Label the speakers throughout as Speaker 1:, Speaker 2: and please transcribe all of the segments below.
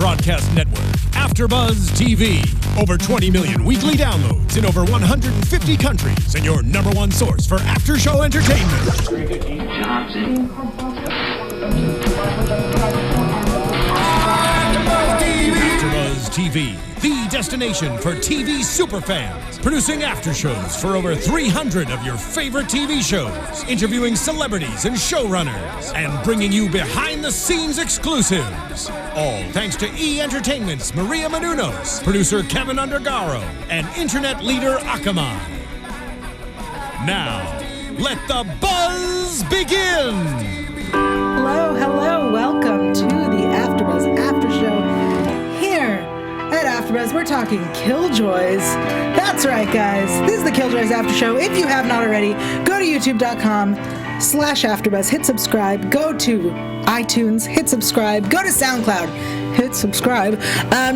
Speaker 1: broadcast network, AFTERBUZZ TV. Over 20 million weekly downloads in over 150 countries, and your number one source for after-show entertainment. AFTERBUZZ TV, the destination for TV superfans, producing after-shows for over 300 of your favorite TV shows, interviewing celebrities and showrunners, and bringing you behind-the-scenes exclusives. All thanks to E! Entertainment's Maria Menounos, producer Kevin Undergaro, and internet leader Akamai. Now, let the buzz begin!
Speaker 2: Hello, welcome to the AfterBuzz After Show. Here at AfterBuzz, we're talking Killjoys. That's right, guys. This is the Killjoys After Show. If you have not already, go to youtube.com/AfterBuzz. Hit subscribe. Go to iTunes. Hit subscribe. Go to SoundCloud. Hit subscribe.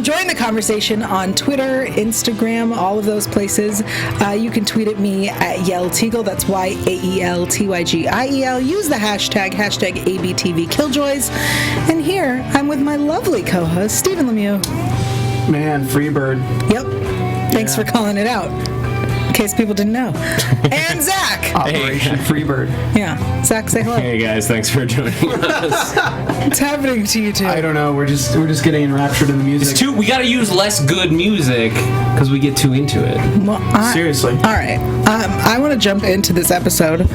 Speaker 2: Join the conversation on Twitter, Instagram, all of those places. You can tweet at me at Yael Tygiel. That's YAELTYGIEL. Use the hashtag ABTV Killjoys. And here I'm with my lovely co-host Stephen Lemieux.
Speaker 3: Man, Freebird.
Speaker 2: Yep. Thanks for calling it out. In case people didn't know. And Zach.
Speaker 3: Operation Freebird.
Speaker 2: Yeah. Zach, say hello.
Speaker 4: Hey guys, thanks for joining us.
Speaker 2: What's happening to you two?
Speaker 3: I don't know. We're just getting enraptured in the music.
Speaker 4: We gotta use less good music because we get too into it.
Speaker 2: Well,
Speaker 3: Seriously.
Speaker 2: All right. I want to jump into this episode.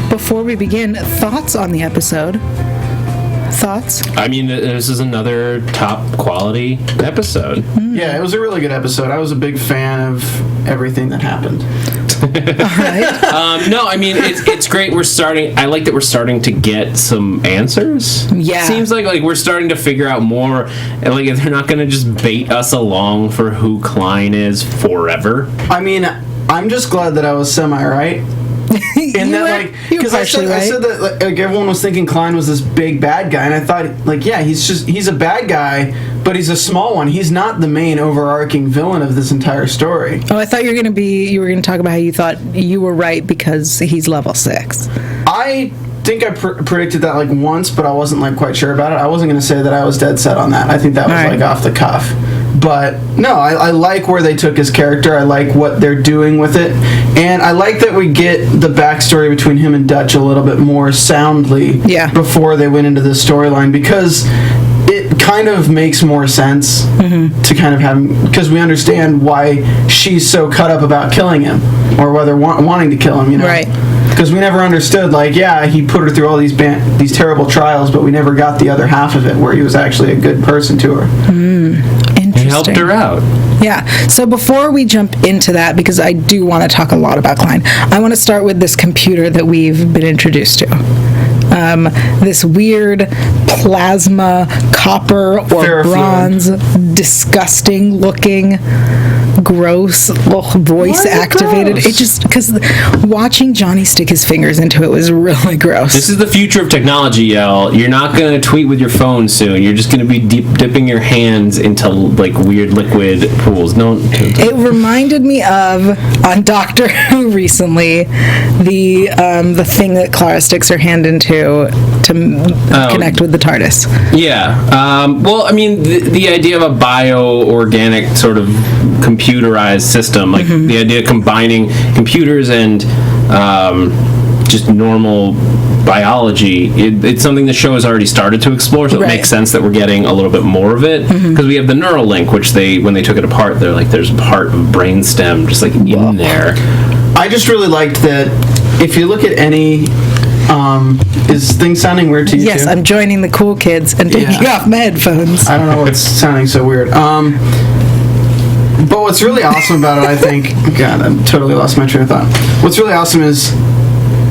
Speaker 2: Before we begin, thoughts on the episode? Thoughts?
Speaker 4: I mean, this is another top quality episode.
Speaker 3: Yeah, it was a really good episode. I was a big fan of everything that happened.
Speaker 2: All right.
Speaker 4: No, I mean, it's great. I like that we're starting to get some answers.
Speaker 2: Yeah.
Speaker 4: Seems like we're starting to figure out more. And like they're not going to just bait us along for who Khlyen is forever.
Speaker 3: I mean, I'm just glad that I was semi-right. And that, because I said that like everyone was thinking Khlyen was this big bad guy, and I thought he's a bad guy, but he's a small one. He's not the main overarching villain of this entire story.
Speaker 2: Oh, I thought you were going to talk about how you thought you were right because he's level 6.
Speaker 3: I think I predicted that once, but I wasn't quite sure about it. I wasn't going to say that I was dead set on that. I think that was off the cuff. But no, I like where they took his character. I like what they're doing with it. And I like that we get the backstory between him and Dutch a little bit more soundly before they went into this storyline, because it kind of makes more sense to kind of have him, because we understand why she's so cut up about killing him, or whether wanting to kill him, you know?
Speaker 2: Right.
Speaker 3: Because we never understood, he put her through all these terrible trials, but we never got the other half of it, where he was actually a good person to her.
Speaker 4: He helped her out.
Speaker 2: Yeah. So before we jump into that, because I do want to talk a lot about Khlyen, I want to start with this computer that we've been introduced to. This weird plasma, copper, or bronze, disgusting looking, gross, voice activated.
Speaker 3: Gross?
Speaker 2: It just, because watching Johnny stick his fingers into it was really gross.
Speaker 4: This is the future of technology, Yael. You're not going to tweet with your phone soon. You're just going to be dipping your hands into weird liquid pools. It
Speaker 2: reminded me of, on Doctor Who recently, the thing that Clara sticks her hand into to connect with the TARDIS.
Speaker 4: Yeah. Well, I mean, the idea of a bio-organic sort of computerized system, the idea of combining computers and just normal biology, it's something the show has already started to explore, so it makes sense that we're getting a little bit more of it, because we have the neural link, which when they took it apart, they're there's part of brainstem just in there.
Speaker 3: I just really liked that if you look at any is things sounding weird to you?
Speaker 2: Yes,
Speaker 3: too?
Speaker 2: I'm joining the cool kids and taking off my headphones.
Speaker 3: I don't know what's sounding so weird. But what's really awesome about it, I think, God, I totally lost my train of thought. What's really awesome is,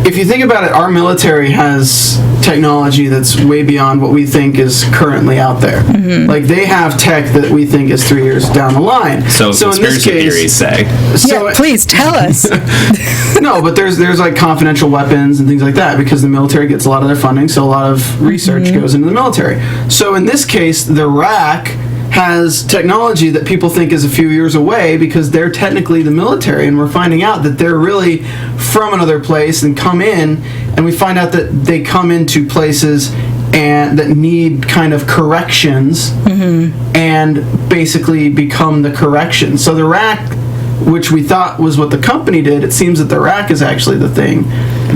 Speaker 3: if you think about it, our military has technology that's way beyond what we think is currently out there. They have tech that we think is 3 years down the line.
Speaker 4: So in this case, theories say.
Speaker 2: Please tell us.
Speaker 3: No, but there's confidential weapons and things like that, because the military gets a lot of their funding, so a lot of research goes into the military. So in this case, the RAC has technology that people think is a few years away, because they're technically the military, and we're finding out that they're really from another place and come in, and we find out that they come into places and that need kind of corrections and basically become the correction. So the rack, which we thought was what the company did, it seems that the rack is actually the thing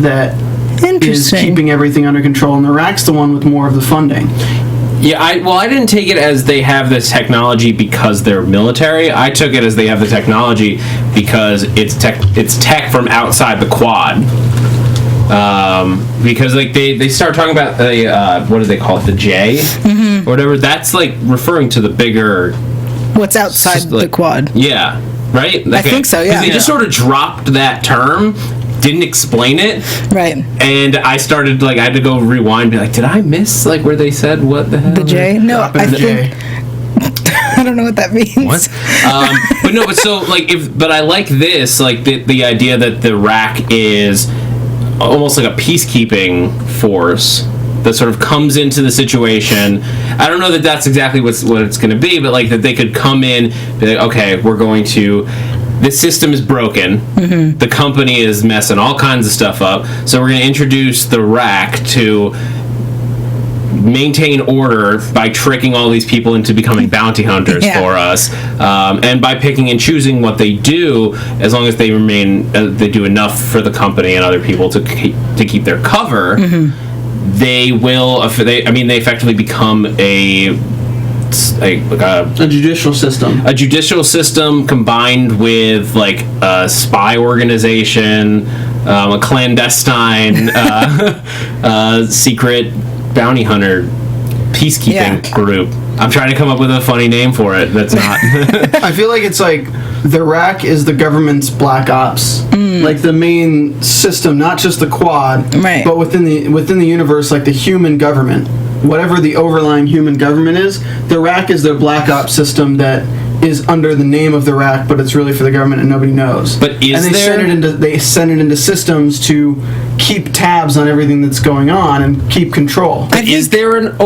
Speaker 3: that is keeping everything under control, and the rack's the one with more of the funding.
Speaker 4: Yeah, I didn't take it as they have this technology because they're military. I took it as they have the technology because it's tech from outside the Quad. Because like they start talking about the what do they call it, the J or whatever. That's like referring to the bigger
Speaker 2: what's outside the Quad.
Speaker 4: Yeah, right. Okay.
Speaker 2: I think so. Yeah.
Speaker 4: They just sort of dropped that term. Didn't explain it,
Speaker 2: right?
Speaker 4: And I started I had to go rewind, and be like, did I miss where they said what the hell?
Speaker 2: The J? No, I think I don't know what that means.
Speaker 4: What? But I like this, the idea that the rack is almost like a peacekeeping force that sort of comes into the situation. I don't know that that's exactly what it's going to be, but that they could come in, be like, okay, we're going to. This system is broken. The company is messing all kinds of stuff up. So we're going to introduce the rack to maintain order by tricking all these people into becoming bounty hunters for us, and by picking and choosing what they do, as long as they remain, they do enough for the company and other people to keep their cover. They will. They effectively become a
Speaker 3: judicial system. A
Speaker 4: judicial system combined with a spy organization, a clandestine secret bounty hunter peacekeeping group. I'm trying to come up with a funny name for it. That's not.
Speaker 3: I feel like it's the rack is the government's black ops, the main system, not just the Quad,
Speaker 2: right?
Speaker 3: But within the universe, the human government. Whatever the overlying human government is, the rack is their black ops system that is under the name of the rack, but it's really for the government and nobody knows.
Speaker 4: But
Speaker 3: they send it into systems to keep tabs on everything that's going on and keep control.
Speaker 4: Is there an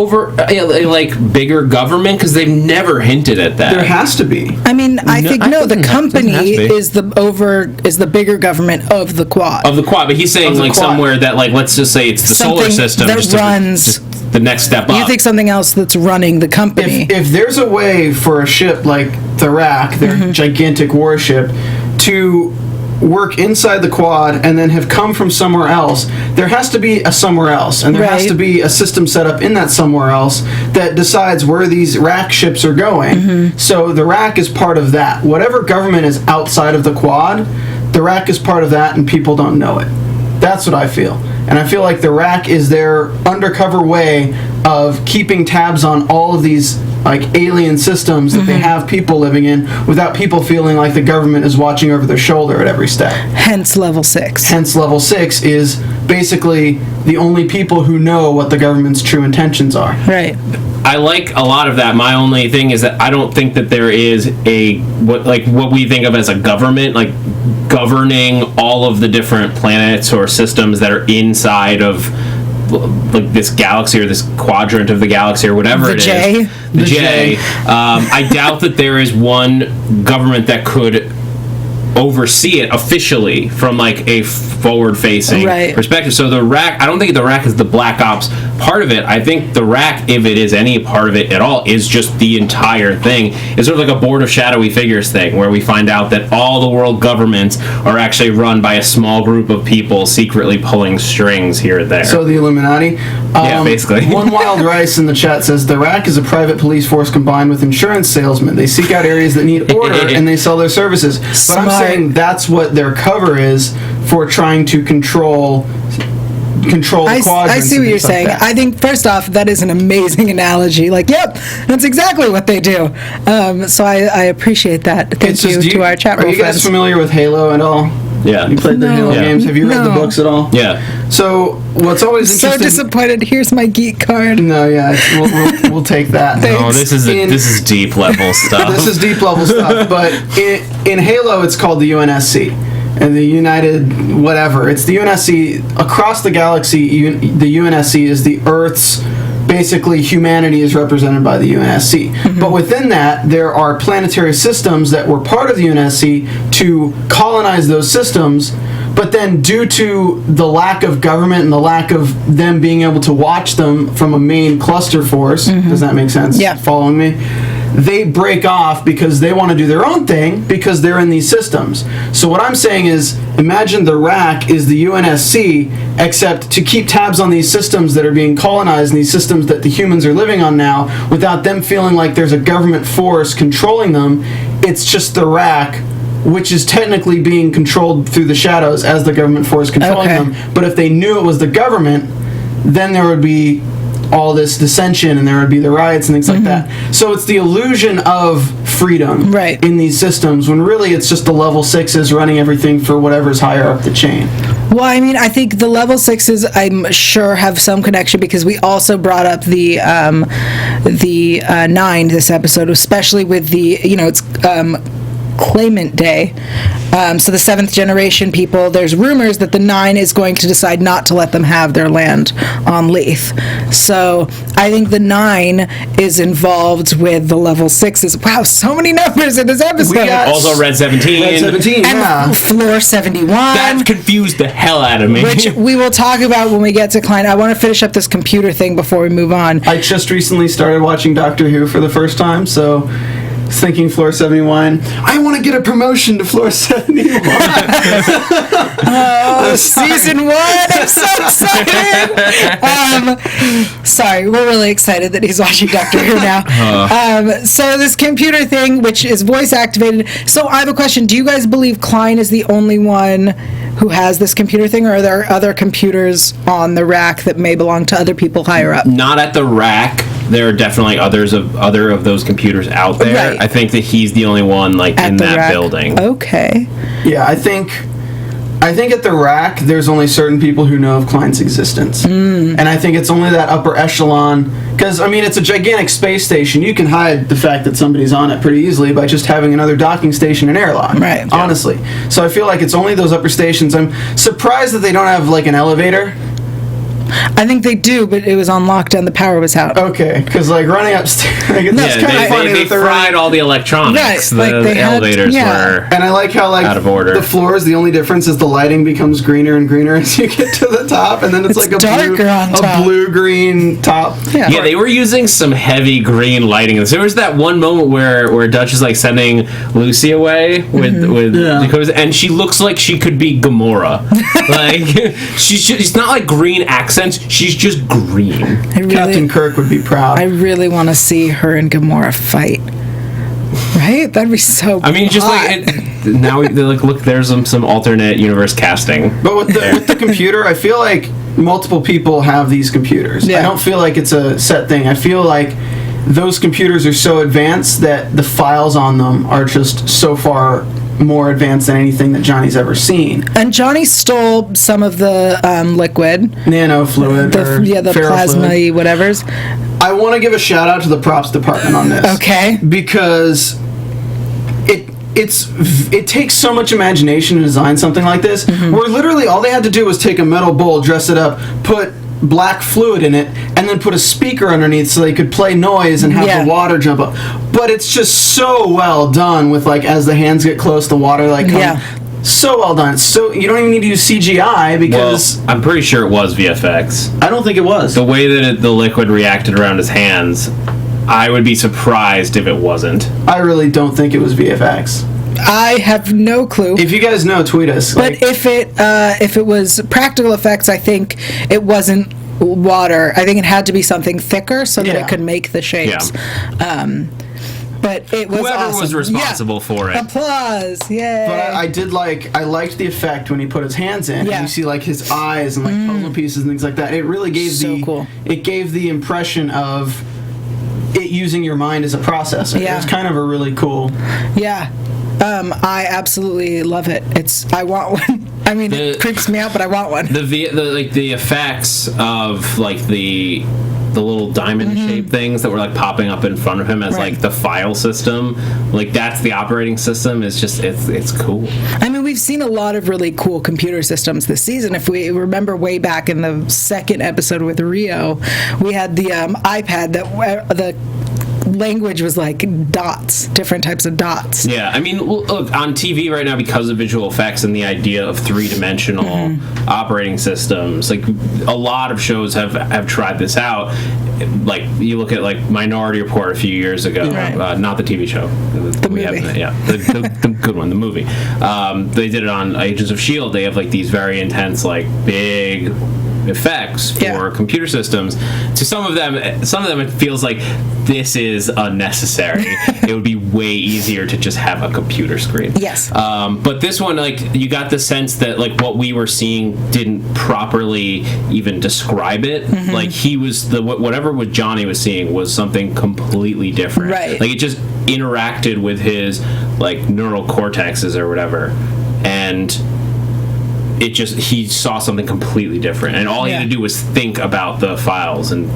Speaker 4: bigger government? Because they've never hinted at that.
Speaker 3: There has to be.
Speaker 2: I think the company is the bigger government of the Quad.
Speaker 4: Of the Quad, but he's saying somewhere that let's just say it's the solar system
Speaker 2: that runs.
Speaker 4: The next step up.
Speaker 2: You think something else that's running the company?
Speaker 3: If there's a way for a ship like the Rack, their gigantic warship, to work inside the Quad and then have come from somewhere else, there has to be a somewhere else, and there has to be a system set up in that somewhere else that decides where these Rack ships are going. So the Rack is part of that. Whatever government is outside of the Quad, the Rack is part of that, and people don't know it. That's what I feel. And I feel like the Rack is their undercover way of keeping tabs on all of these alien systems that they have people living in without people feeling like the government is watching over their shoulder at every step.
Speaker 2: Hence level 6.
Speaker 3: Hence level 6 is basically the only people who know what the government's true intentions are.
Speaker 2: Right.
Speaker 4: I like a lot of that. My only thing is that I don't think that there is what we think of as a government, governing all of the different planets or systems that are inside of this galaxy or this quadrant of the galaxy or whatever it is. The J. I doubt that there is one government that could oversee it officially from a forward-facing perspective. So the Rack, I don't think the Rack is the Black Ops part of it. I think the Rack, if it is any part of it at all, is just the entire thing. It's sort of like a Board of Shadowy Figures thing, where we find out that all the world governments are actually run by a small group of people secretly pulling strings here and there.
Speaker 3: So the Illuminati?
Speaker 4: Yeah, basically.
Speaker 3: One Wild Rice in the chat says, the Rack is a private police force combined with insurance salesmen. They seek out areas that need order and they sell their services. But I'm saying that's what their cover is for trying to control the quadrants.
Speaker 2: I see what you're saying. I think, first off, that is an amazing analogy. Yep, that's exactly what they do. So I appreciate that. Thank you to our chat room friends.
Speaker 3: Are you guys familiar with Halo at all?
Speaker 4: Yeah.
Speaker 3: You played the Halo games? Have you read the books at all?
Speaker 4: Yeah.
Speaker 3: So what's always interesting...
Speaker 2: So disappointed. Here's my geek card.
Speaker 3: No, yeah, we'll take that.
Speaker 4: No, this is deep level stuff.
Speaker 3: This is deep level stuff. But in Halo, it's called the UNSC. And the United whatever. It's the UNSC. Across the galaxy, the UNSC is the Earth's... Basically, humanity is represented by the UNSC. But within that, there are planetary systems that were part of the UNSC to colonize those systems, but But then due to the lack of government and the lack of them being able to watch them from a main cluster force, does that make sense?
Speaker 2: Yeah.
Speaker 3: Following me? They break off because they want to do their own thing because they're in these systems. So what I'm saying is, imagine the RAC is the UNSC, except to keep tabs on these systems that are being colonized and these systems that the humans are living on now, without them feeling like there's a government force controlling them. It's just the RAC, which is technically being controlled through the shadows as the government force controlling them. But if they knew it was the government, then there would be all this dissension and there would be the riots and things like that. So it's the illusion of freedom in these systems, when really it's just the level 6s running everything for whatever's higher up the chain.
Speaker 2: Well, I mean, I think the level 6s, I'm sure, have some connection, because we also brought up the 9 this episode, especially with the, it's claimant day. So the 7th generation people, there's rumors that the 9 is going to decide not to let them have their land on Leith. So I think the 9 is involved with the level 6s. Wow, so many numbers in this episode.
Speaker 4: Also Red 17.
Speaker 3: Red 17,
Speaker 2: and Floor 71.
Speaker 4: That confused the hell out of me.
Speaker 2: Which we will talk about when we get to Khlyen. I want to finish up this computer thing before we move on.
Speaker 3: I just recently started watching Doctor Who for the first time, so thinking Floor 71. I want to get a promotion to Floor 71.
Speaker 2: Season 1! I'm so excited! Sorry, we're really excited that he's watching Doctor Who now. So this computer thing, which is voice activated. So I have a question. Do you guys believe Khlyen is the only one who has this computer thing, or are there other computers on the rack that may belong to other people higher up?
Speaker 4: Not at the rack. There are definitely other of those computers out there.
Speaker 2: Right.
Speaker 4: I think that he's the only one in that
Speaker 2: rack.
Speaker 4: building.
Speaker 2: Okay.
Speaker 3: Yeah, I think at the rack, there's only certain people who know of Klein's existence. And I think it's only that upper echelon, because, I mean, it's a gigantic space station. You can hide the fact that somebody's on it pretty easily by just having another docking station and airlock.
Speaker 2: Right.
Speaker 3: Honestly. So I feel like it's only those upper stations. I'm surprised that they don't have, an elevator.
Speaker 2: I think they do, but it was on lockdown. The power was out.
Speaker 3: Okay, because running upstairs, it's kind of funny
Speaker 4: they
Speaker 3: that they're
Speaker 4: fried all the electronics.
Speaker 2: Right,
Speaker 4: The elevators were
Speaker 3: and I like how
Speaker 4: out of order.
Speaker 3: The floors, the only difference is the lighting becomes greener and greener as you get to the top, and then it's like a blue-green top.
Speaker 2: Yeah,
Speaker 4: they were using some heavy green lighting. There was that one moment where Dutch is sending Lucy away with Dakota, and she looks like she could be Gamora. She's not green accents. She's just green.
Speaker 3: Captain Kirk would be proud.
Speaker 2: I really want to see her and Gamora fight. Right? That'd be so
Speaker 4: I mean, just now they're look, there's some alternate universe casting.
Speaker 3: But with the computer, I feel like multiple people have these computers. I don't feel like it's a set thing. I feel like those computers are so advanced that the files on them are just so far more advanced than anything that Johnny's ever seen.
Speaker 2: And Johnny stole some of the liquid.
Speaker 3: Nano fluid.
Speaker 2: The plasma-y whatevers.
Speaker 3: I want to give a shout out to the props department on this.
Speaker 2: Okay.
Speaker 3: Because it takes so much imagination to design something like this, where literally all they had to do was take a metal bowl, dress it up, put black fluid in it, and then put a speaker underneath so they could play noise and have the water jump up. But it's just so well done with as the hands get close, the water so well done. So you don't even need to use CGI because
Speaker 4: I'm pretty sure it was VFX.
Speaker 3: I don't think it was.
Speaker 4: The way that the liquid reacted around his hands, I would be surprised if it wasn't.
Speaker 3: I really don't think it was VFX.
Speaker 2: I have no clue.
Speaker 3: If you guys know, tweet us.
Speaker 2: But if it was practical effects, I think it wasn't water. I think it had to be something thicker so that it could make the shapes.
Speaker 4: Yeah.
Speaker 2: But it was
Speaker 4: whoever
Speaker 2: awesome.
Speaker 4: was responsible for it.
Speaker 2: Applause! Yay!
Speaker 3: But I liked the effect when he put his hands in. And you see his eyes and puzzle pieces and things like that. It really gave
Speaker 2: cool.
Speaker 3: It gave the impression of it using your mind as a processor.
Speaker 2: Yeah.
Speaker 3: It was kind of a really cool.
Speaker 2: Yeah. I absolutely love it. I want one. I mean, it creeps me out, but I want one.
Speaker 4: The effects of the little diamond shaped things that were popping up in front of him as the file system, that's the operating system. It's just it's cool.
Speaker 2: I mean, we've seen a lot of really cool computer systems this season. If we remember way back in the second episode with Rio, we had the iPad that language was like dots, different types of dots.
Speaker 4: Yeah, I mean, look, on TV right now, because of visual effects and the idea of three-dimensional operating systems, like, a lot of shows have tried this out. Like, you look at, like, Minority Report a few years ago,
Speaker 2: Right.
Speaker 4: Not the TV show.
Speaker 2: The movie.
Speaker 4: The good one, the movie. They did it on Agents of S.H.I.E.L.D. They have, like, these very intense, like, big effects for computer systems. To some of them it feels like this is unnecessary. It would be way easier to just have a computer screen.
Speaker 2: Yes.
Speaker 4: But this one, like, you got the sense that, like, what we were seeing didn't properly even describe it. Like, he was whatever what Johnny was seeing was something completely different.
Speaker 2: Right.
Speaker 4: Like, it just interacted with his, like, neural cortexes or whatever, and he saw something completely different, and all he had to do was think about the files, and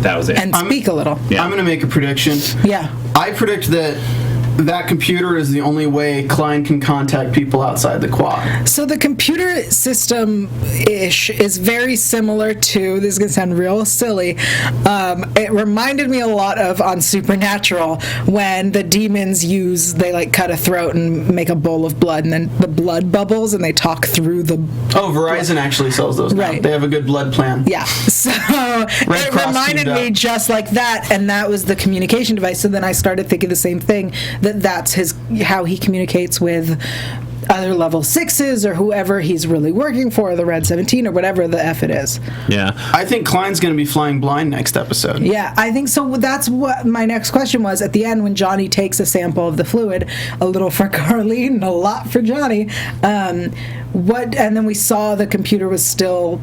Speaker 4: that was it.
Speaker 2: And speak a little.
Speaker 3: I'm going to make a prediction.
Speaker 2: Yeah.
Speaker 3: I predict that computer is the only way Khlyen can contact people outside the quad.
Speaker 2: So the computer system-ish is very similar to, this is going to sound real silly, it reminded me a lot of on Supernatural when the demons they like cut a throat and make a bowl of blood, and then the blood bubbles and they talk through the...
Speaker 3: Oh, Verizon actually sells those now.
Speaker 2: Right.
Speaker 3: They have a good blood plan.
Speaker 2: Yeah. So it
Speaker 3: Cross
Speaker 2: reminded
Speaker 3: teamed
Speaker 2: me
Speaker 3: up.
Speaker 2: just like that, and that was the communication device. So then I started thinking the same thing, that's how he communicates with other level 6s or whoever he's really working for, the Red 17 or whatever the F it is.
Speaker 4: Yeah.
Speaker 3: I think Klein's going to be flying blind next episode.
Speaker 2: Yeah, I think so. That's what my next question was. At the end, when Johnny takes a sample of the fluid, a little for Carlene and a lot for Johnny, and then we saw the computer was still...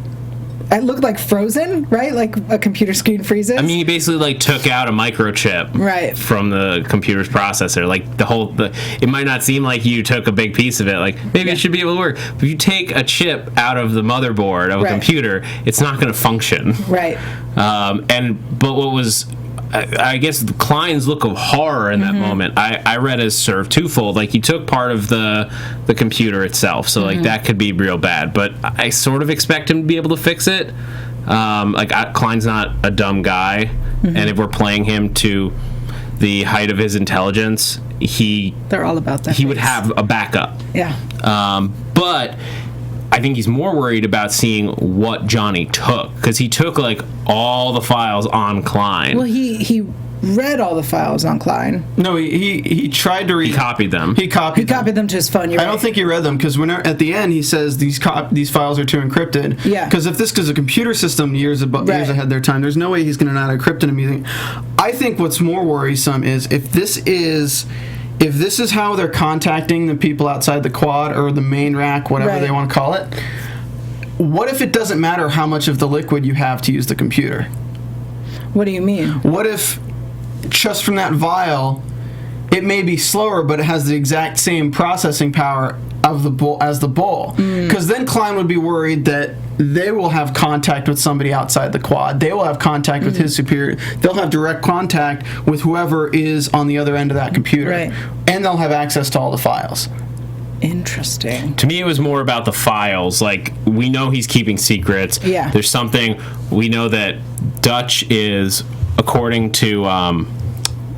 Speaker 2: It looked like frozen, right? Like a computer screen freezes.
Speaker 4: I mean, he basically, like, took out a microchip from the computer's processor. Like, it might not seem like you took a big piece of it. Like, maybe it should be able to work. But if you take a chip out of the motherboard of a computer, it's not going to function.
Speaker 2: Right.
Speaker 4: But what was... I guess Klein's look of horror in that moment, I read as sort of twofold. Like, he took part of the computer itself, so like that could be real bad. But I sort of expect him to be able to fix it. Klein's not a dumb guy, and if we're playing him to the height of his intelligence,
Speaker 2: they're all about that.
Speaker 4: He would have a backup.
Speaker 2: Yeah.
Speaker 4: But I think he's more worried about seeing what Johnny took, because he took, like, all the files on Khlyen.
Speaker 2: Well, he read all the files on Khlyen.
Speaker 3: No, he tried to read.
Speaker 4: He copied them.
Speaker 3: He copied
Speaker 2: them to his phone.
Speaker 3: I don't think he read them, because at the end he says these files are too encrypted.
Speaker 2: Yeah.
Speaker 3: Because if this is a computer system years ahead of their time, there's no way he's going to not encrypt them using. I think what's more worrisome is if this is how they're contacting the people outside the quad or the main rack, whatever they want to call it, what if it doesn't matter how much of the liquid you have to use the computer?
Speaker 2: What do you mean?
Speaker 3: What if just from that vial, it may be slower, but it has the exact same processing power of the bowl as the bowl? Because then Khlyen would be worried that they will have contact with somebody outside the quad. They will have contact with his superior. They'll have direct contact with whoever is on the other end of that computer.
Speaker 2: Right.
Speaker 3: And they'll have access to all the files.
Speaker 2: Interesting.
Speaker 4: To me, it was more about the files. Like, we know he's keeping secrets.
Speaker 2: Yeah.
Speaker 4: There's something... We know that Dutch is, according to...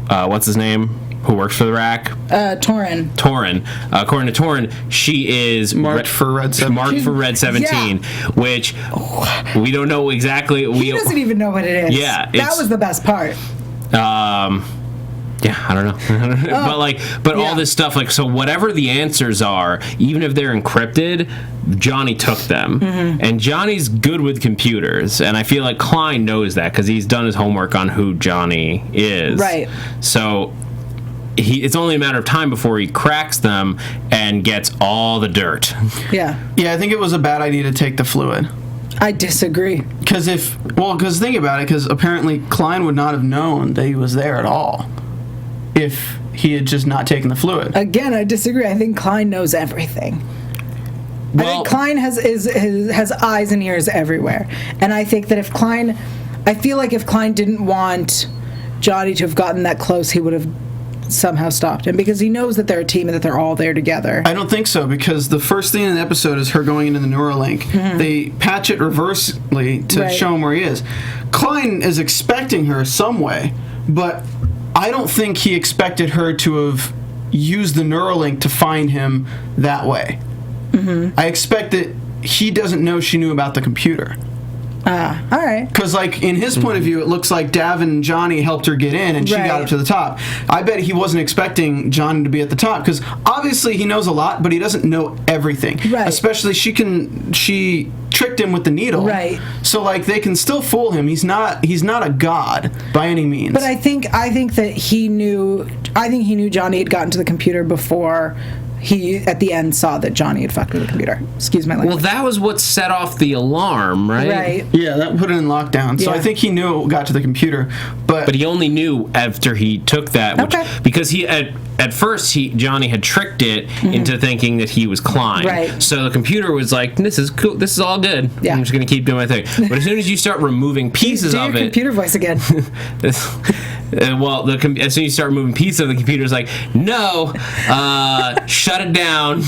Speaker 4: what's his name? Who works for the rack?
Speaker 2: Torin.
Speaker 4: According to Torin, she is
Speaker 3: Marked for Red 17.
Speaker 4: Marked for Red 17, which we don't know exactly.
Speaker 2: He doesn't even know what it is.
Speaker 4: Yeah,
Speaker 2: that was the best part.
Speaker 4: Yeah, I don't know. but all this stuff, like, so whatever the answers are, even if they're encrypted, Johnny took them. And Johnny's good with computers, and I feel like Khlyen knows that because he's done his homework on who Johnny is.
Speaker 2: Right.
Speaker 4: So it's only a matter of time before he cracks them and gets all the dirt.
Speaker 2: Yeah.
Speaker 3: Yeah, I think it was a bad idea to take the fluid.
Speaker 2: I disagree.
Speaker 3: Because think about it, because apparently Khlyen would not have known that he was there at all if he had just not taken the fluid.
Speaker 2: Again, I disagree. I think Khlyen knows everything.
Speaker 4: Well,
Speaker 2: I think Khlyen has eyes and ears everywhere. And I think that if Khlyen didn't want Johnny to have gotten that close, he would have somehow stopped him, because he knows that they're a team and that they're all there together.
Speaker 3: I don't think so, because the first thing in the episode is her going into the Neuralink. They patch it reversely to show him where he is. Khlyen is expecting her some way, but I don't think he expected her to have used the Neuralink to find him that way. I expect that he doesn't know she knew about the computer.
Speaker 2: All right.
Speaker 3: Because, like, in his point of view, it looks like Davin and Johnny helped her get in, and she got up to the top. I bet he wasn't expecting Johnny to be at the top, because obviously he knows a lot, but he doesn't know everything.
Speaker 2: Right.
Speaker 3: Especially she tricked him with the needle.
Speaker 2: Right.
Speaker 3: So, like, they can still fool him. He's not a god by any means.
Speaker 2: But I think that he knew Johnny had gotten to the computer before he, at the end, saw that Johnny had fucked with the computer. Excuse my language.
Speaker 4: Well, that was what set off the alarm, right?
Speaker 2: Right.
Speaker 3: Yeah, that put it in lockdown. So
Speaker 2: Yeah.
Speaker 3: I think he knew it got to the computer. But
Speaker 4: he only knew after he took that, which, because he at first Johnny had tricked it into thinking that he was Khlyen.
Speaker 2: Right.
Speaker 4: So the computer was like, "This is cool. This is all good.
Speaker 2: Yeah.
Speaker 4: I'm just going to keep doing my thing." But as soon as you start removing pieces
Speaker 2: Do
Speaker 4: of
Speaker 2: your
Speaker 4: it,
Speaker 2: computer voice again.
Speaker 4: well, as soon as you start moving pieces of the computer's like, "No, shut it down.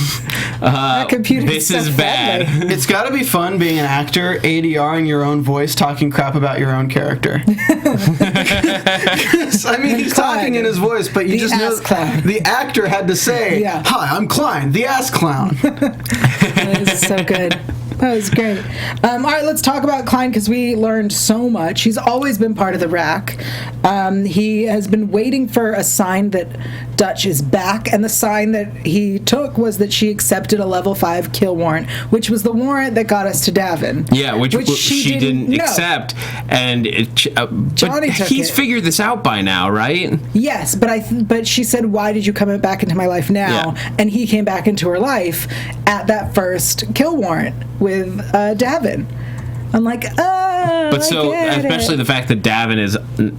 Speaker 4: This is bad."
Speaker 3: it's got to be fun being an actor, ADRing your own voice, talking crap about your own character. I mean, he's talking in his voice, but you just know the actor had to say, "Hi, I'm Khlyen, the ass clown."
Speaker 2: That is so good. That was great. All right, let's talk about Khlyen, because we learned so much. He's always been part of the RAC. He has been waiting for a sign that Dutch is back, and the sign that he took was that she accepted a level 5 kill warrant, which was the warrant that got us to Davin.
Speaker 4: Yeah, which she didn't accept, and
Speaker 2: Johnny
Speaker 4: but
Speaker 2: took
Speaker 4: he's
Speaker 2: it.
Speaker 4: figured this out by now, right?
Speaker 2: Yes, but she said, "Why did you come back into my life now?"
Speaker 4: Yeah.
Speaker 2: And he came back into her life at that first kill warrant with Davin. I'm like,
Speaker 4: but so, especially the fact that Davin is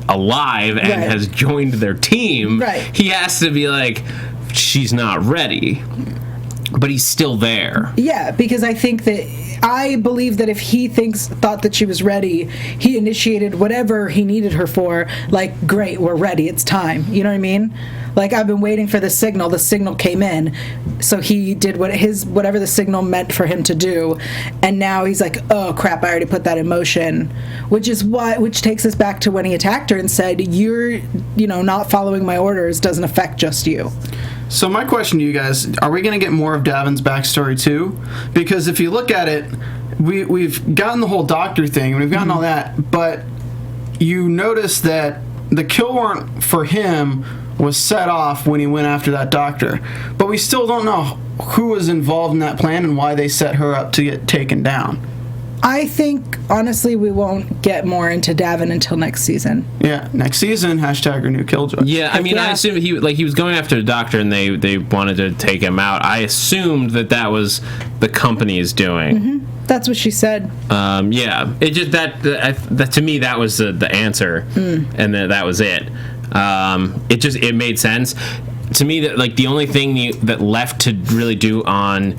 Speaker 4: alive and has joined their team, he has to be like, she's not ready. But he's still there.
Speaker 2: Yeah, because I believe that if he thought that she was ready, he initiated whatever he needed her for. Like, great, we're ready, it's time. You know what I mean? Like, I've been waiting for the signal came in, so he did whatever the signal meant for him to do, and now he's like, oh crap, I already put that in motion, which takes us back to when he attacked her and said, you're not following my orders doesn't affect just you.
Speaker 3: So my question to you guys, are we going to get more of Davin's backstory too? Because if you look at it, we've gotten the whole doctor thing, and we've gotten all that, but you notice that the kill warrant for him was set off when he went after that doctor. But we still don't know who was involved in that plan and why they set her up to get taken down.
Speaker 2: I think, honestly, we won't get more into Davin until next season.
Speaker 3: Yeah, next season, hashtag new Killjoys.
Speaker 4: Yeah, I mean, I assumed he was going after the doctor and they wanted to take him out. I assumed that was the company's doing.
Speaker 2: Mm-hmm. That's what she said.
Speaker 4: Yeah, it just that to me that was the answer, and that was it. It made sense to me that like the only thing that left to really do on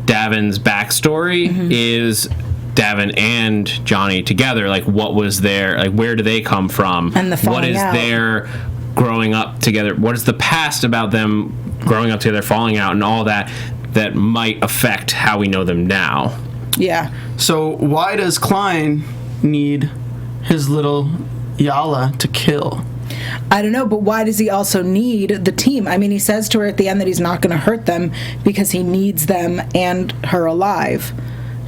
Speaker 4: Davin's backstory is Davin and Johnny together. Like, what was their, like, where do they come from?
Speaker 2: And the falling
Speaker 4: what is
Speaker 2: out.
Speaker 4: their growing up together? What is the past about them growing up together, falling out, and all that might affect how we know them now?
Speaker 2: Yeah.
Speaker 3: So why does Khlyen need his little Yala to kill?
Speaker 2: I don't know, but why does he also need the team? I mean, he says to her at the end that he's not going to hurt them because he needs them and her alive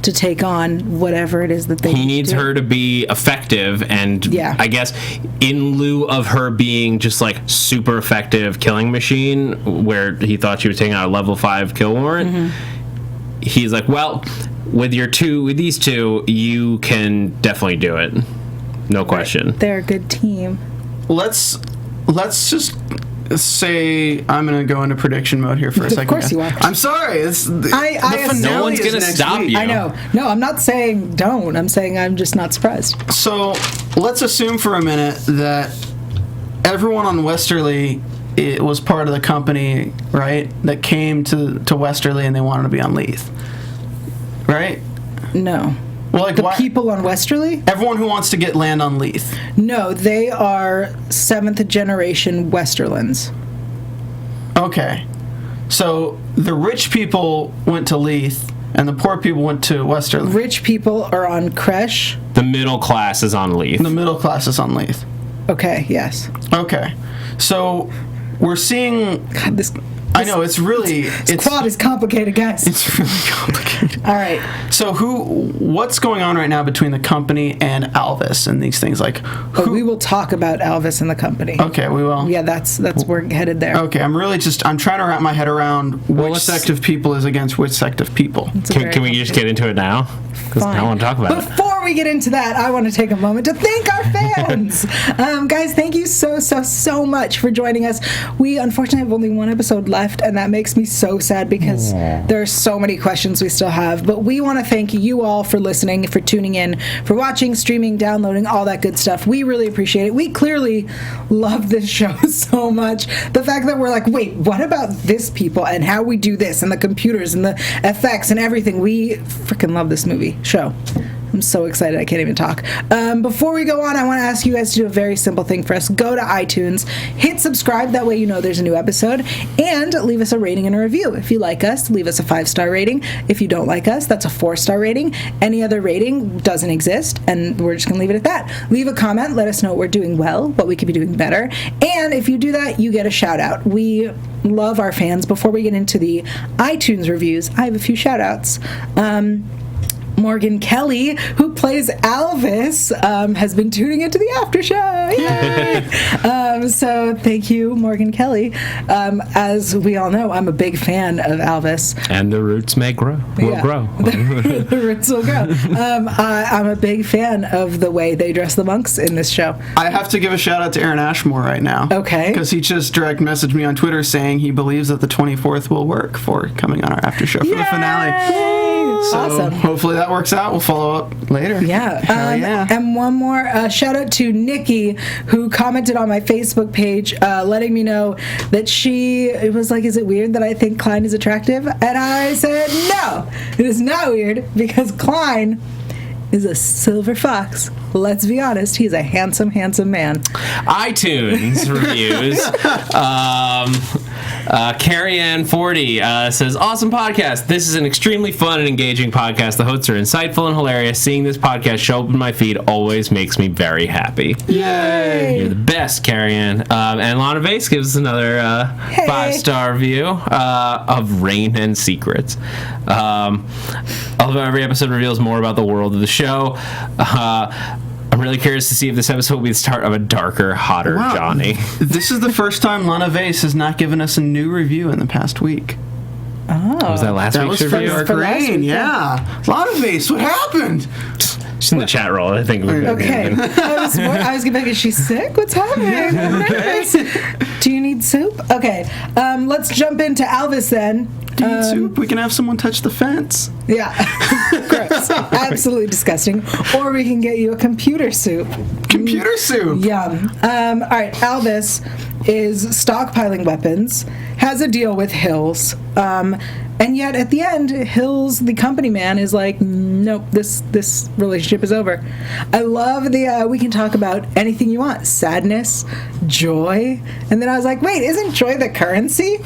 Speaker 2: to take on whatever it is that they
Speaker 4: He needs
Speaker 2: do.
Speaker 4: her to be effective, and I guess in lieu of her being just like super effective killing machine, where he thought she was taking out a level 5 kill warrant, he's like, well, with these two, you can definitely do it. No question.
Speaker 2: They're a good team.
Speaker 3: Let's just say I'm going to go into prediction mode here for a second.
Speaker 2: Of course you are.
Speaker 3: I'm sorry. It's the finale
Speaker 4: no one's
Speaker 3: is
Speaker 4: going to
Speaker 3: next
Speaker 4: stop
Speaker 3: week.
Speaker 4: you.
Speaker 2: I know. No, I'm not saying don't. I'm saying I'm just not surprised.
Speaker 3: So let's assume for a minute that everyone on Westerly was part of the company, right? That came to Westerly and they wanted to be on Leith, right?
Speaker 2: No.
Speaker 3: Well, like
Speaker 2: The people on Westerly?
Speaker 3: everyone who wants to get land on Leith.
Speaker 2: No, they are 7th generation Westerlands.
Speaker 3: Okay, so the rich people went to Leith and the poor people went to Westerly.
Speaker 2: Rich people are on Kresh.
Speaker 4: The middle class is on Leith.
Speaker 3: The middle class is on Leith.
Speaker 2: Okay, yes.
Speaker 3: Okay, So we're seeing.
Speaker 2: God,
Speaker 3: I know it's
Speaker 2: quad is complicated, guys.
Speaker 3: It's really complicated.
Speaker 2: All right.
Speaker 3: So what's going on right now between the company and Alvis and these things? Like,
Speaker 2: We will talk about Alvis and the company.
Speaker 3: Okay, we will.
Speaker 2: Yeah, that's we're headed there.
Speaker 3: Okay, I'm trying to wrap my head around which sect of people is against which sect of people.
Speaker 4: Can we just get into it now? Because I want to talk about it.
Speaker 2: Before we get into that, I want to take a moment to thank our fans. Guys, thank you so much for joining us. We unfortunately have only one episode left, and that makes me so sad because there are so many questions we still have. But we want to thank you all for listening, for tuning in, for watching, streaming, downloading, all that good stuff. We really appreciate it. We clearly love this show so much. The fact that we're like, wait, what about this people and how we do this and the computers and the effects and everything. We freaking love this show. I'm so excited I can't even talk. Before we go on, I want to ask you guys to do a very simple thing for us. Go to iTunes, hit subscribe, that way you know there's a new episode, and leave us a rating and a review. If you like us, leave us a 5-star rating. If you don't like us, that's a 4-star rating. Any other rating doesn't exist, and we're just going to leave it at that. Leave a comment, let us know what we're doing well, what we could be doing better, and if you do that, you get a shout out. We love our fans. Before we get into the iTunes reviews, I have a few shout outs. Morgan Kelly, who plays Alvis, has been tuning into the after show. Yay! So thank you, Morgan Kelly. As we all know, I'm a big fan of Alvis.
Speaker 4: And the roots may grow. Will grow.
Speaker 2: The roots will grow. I'm a big fan of the way they dress the monks in this show.
Speaker 3: I have to give a shout out to Aaron Ashmore right now.
Speaker 2: Okay.
Speaker 3: Because he just direct messaged me on Twitter saying he believes that the 24th will work for coming on our after show for the finale. So
Speaker 2: awesome.
Speaker 3: Hopefully that works out. We'll follow up later.
Speaker 2: Yeah. And one more shout out to Nikki, who commented on my Facebook page letting me know that it was like, is it weird that I think Khlyen is attractive? And I said, no, it is not weird because Khlyen is a silver fox. Let's be honest, he's a handsome man.
Speaker 4: iTunes reviews. Carrie-Ann40 says, awesome podcast. This is an extremely fun and engaging podcast. The hosts are insightful and hilarious. Seeing this podcast show up in my feed always makes me very happy.
Speaker 2: Yay!
Speaker 4: You're the best, Carrie-Ann. And Lana Vase gives us another 5-star review of Rain and Secrets. Although every episode reveals more about the world of the show, I'm really curious to see if this episode will be the start of a darker, hotter Johnny.
Speaker 3: This is the first time Lana Vase has not given us a new review in the past week.
Speaker 2: Oh.
Speaker 4: Was that last week's review?
Speaker 3: That was for Rain, yeah. Lana Vase, what happened?
Speaker 4: She's in the chat roll, I think.
Speaker 2: Okay. I was getting back, is she sick? What's happening? I'm nervous. Do you need soup? Okay. Let's jump into Alvis then.
Speaker 3: Do you need soup? We can have someone touch the fence.
Speaker 2: Yeah. Gross. Absolutely disgusting. Or we can get you a computer soup.
Speaker 3: Computer soup?
Speaker 2: Yum. All right. Alvis is stockpiling weapons, has a deal with Hills, and yet at the end, Hills, the company man, is like, nope, this relationship is over. I love the, we can talk about anything you want. Sadness, joy. And then I was like, wait, isn't joy the currency?